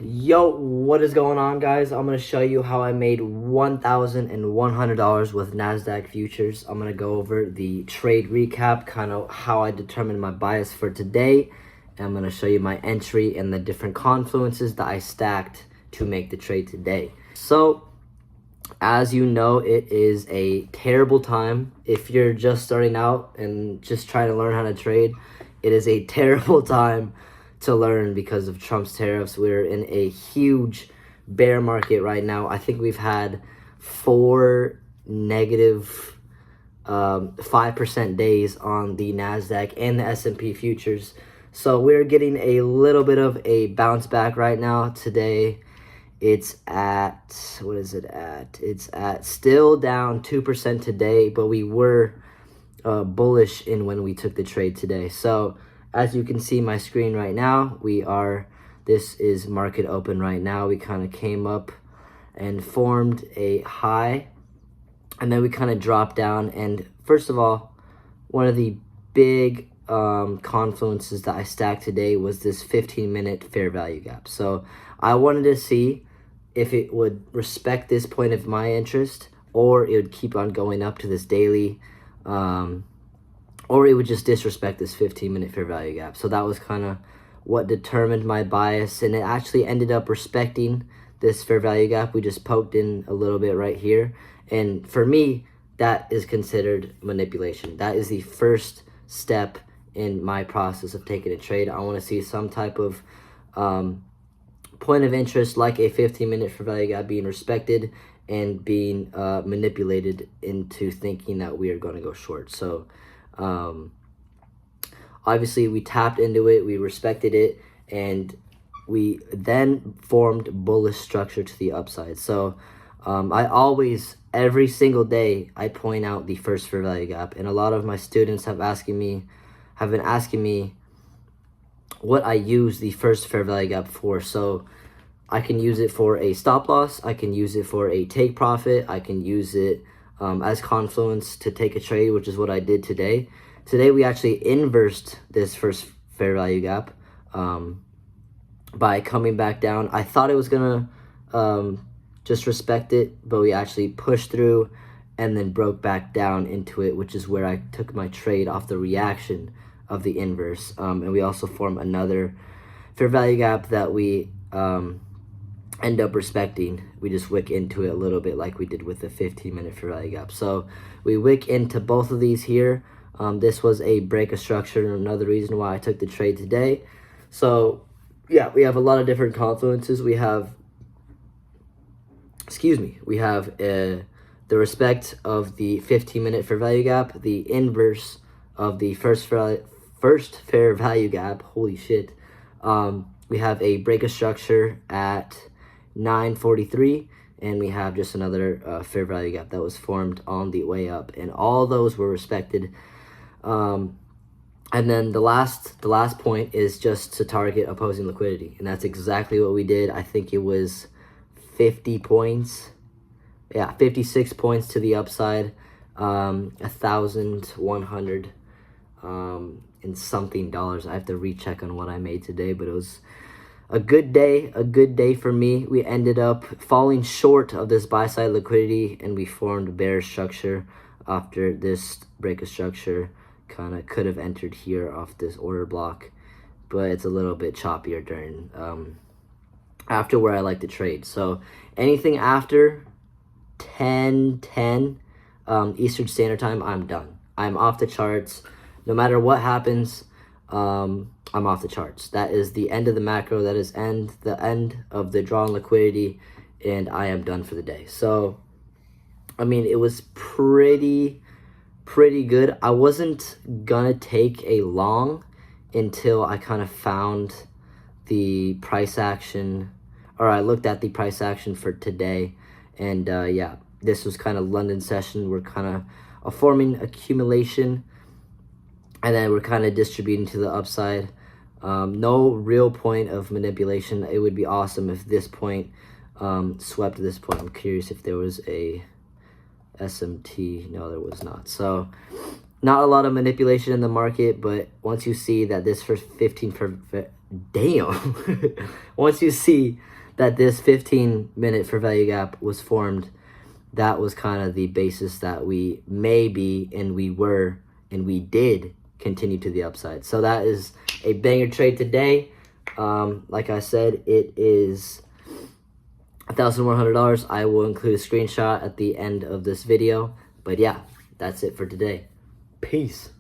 Yo, what is going on, guys? I'm going to show you how I made $1,100 with NASDAQ Futures. I'm going to go over the trade recap, kind of how I determined my bias for today. And I'm going to show you my entry and the different confluences that I stacked to make the trade today. So, as you know, it is a terrible time. If you're just starting out and just trying to learn how to trade, it is a terrible time to learn because of Trump's tariffs. We're in a huge bear market right now. I think we've had 4 negative 5% days on the NASDAQ and the S&P futures. So we're getting a little bit of a bounce back right now. Today it's at, what is it at? It's at still down 2% today, but we were bullish in when we took the trade today. So as you can see my screen right now, this is market open right now. We kind of came up and formed a high, and then we kind of dropped down. And first of all, one of the big confluences that I stacked today was this 15-minute fair value gap. So I wanted to see if it would respect this point of my interest, or it would keep on going up to this daily, or it would just disrespect this 15-minute fair value gap. So that was kind of what determined my bias, and it actually ended up respecting this fair value gap. We just poked in a little bit right here, and for me, that is considered manipulation. That is the first step in my process of taking a trade. I want to see some type of point of interest, like a 15-minute fair value gap, being respected and being manipulated into thinking that we are going to go short. So obviously we tapped into it, we respected it, and we then formed bullish structure to the upside. So I always, every single day, I point out the first fair value gap, and a lot of my students have been asking me what I use the first fair value gap for. So I can use it for a stop loss, I can use it for a take profit, I can use it as confluence to take a trade, which is what I did today. Today we actually inversed this first fair value gap by coming back down. I thought it was gonna just respect it, but we actually pushed through and then broke back down into it, which is where I took my trade off the reaction of the inverse. And we also form another fair value gap that we end up respecting. We just wick into it a little bit like we did with the 15-minute fair value gap. So we wick into both of these here. This was a break of structure, another reason why I took the trade today. So yeah, we have a lot of different confluences. We have the respect of the 15-minute fair value gap, the inverse of the first fair value gap. Holy shit. We have a break of structure at 9:43, and we have just another fair value gap that was formed on the way up, and all those were respected. And then the last point is just to target opposing liquidity, and that's exactly what we did. I think it was 50 points, 56 points to the upside, 1,100 and something dollars. I have to recheck on what I made today, but it was a good day for me. We ended up falling short of this buy side liquidity, and we formed bear structure after this break of structure. Kind of could have entered here off this order block, but it's a little bit choppier during after where I like to trade. So anything after 10:10 Eastern Standard Time, I'm done. I'm off the charts. No matter what happens, I'm off the charts. That is the end of the macro. That is the end of the drawn liquidity, and I am done for the day. So, I mean, it was pretty good. I wasn't gonna take a long until I kind of found the price action, or I looked at the price action for today, and yeah, this was kind of London session. We're kind of forming accumulation, and then we're kind of distributing to the upside. No real point of manipulation. It would be awesome if this point swept this point. I'm curious if there was a SMT. No, there was not. So Not a lot of manipulation in the market, but once you see that this first 15 damn, once you see that this 15-minute fair value gap was formed, that was kind of the basis that we maybe, and we were, and we did continue to the upside. So that is a banger trade today. Like I said, it is $1,100. I will include a screenshot at the end of this video. But yeah, that's it for today. Peace.